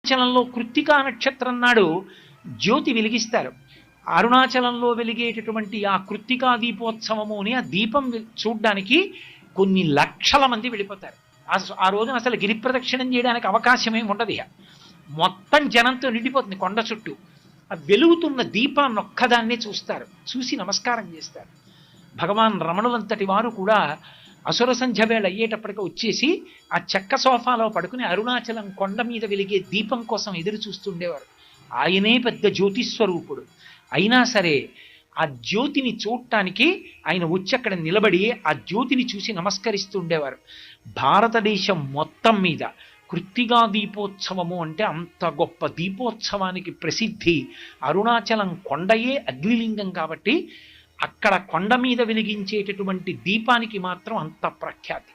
అరుణాచలంలో కృత్తికా నక్షత్రం నాడు జ్యోతి వెలిగిస్తారు. అరుణాచలంలో వెలిగేటటువంటి ఆ కృత్తికా దీపోత్సవము అని ఆ దీపం చూడ్డానికి కొన్ని లక్షల మంది వెళ్ళిపోతారు. ఆ రోజున అసలు గిరి ప్రదక్షిణం చేయడానికి అవకాశమే ఉండదు. ఇక మొత్తం జనంతో నిండిపోతుంది కొండ చుట్టూ. ఆ వెలుగుతున్న దీపాన్ని ఒక్కదాన్నే చూస్తారు, చూసి నమస్కారం చేస్తారు. భగవాన్ రమణులంతటి వారు కూడా అసుర సంధ్య వేళ అయ్యేటప్పటికి వచ్చేసి ఆ చెక్క సోఫాలో పడుకుని అరుణాచలం కొండ మీద వెలిగే దీపం కోసం ఎదురు చూస్తుండేవారు. ఆయనే పెద్ద జ్యోతిస్వరూపుడు అయినా సరే ఆ జ్యోతిని చూడటానికి ఆయన వచ్చి అక్కడ నిలబడి ఆ జ్యోతిని చూసి నమస్కరిస్తూ ఉండేవారు. భారతదేశం మొత్తం మీద కృత్తిగా దీపోత్సవము అంటే అంత గొప్ప దీపోత్సవానికి ప్రసిద్ధి. అరుణాచలం కొండయే అగ్నిలింగం కాబట్టి అక్కడ కొండ మీద వెలిగించేటటువంటి దీపానికి మాత్రం అంత ప్రఖ్యాతి.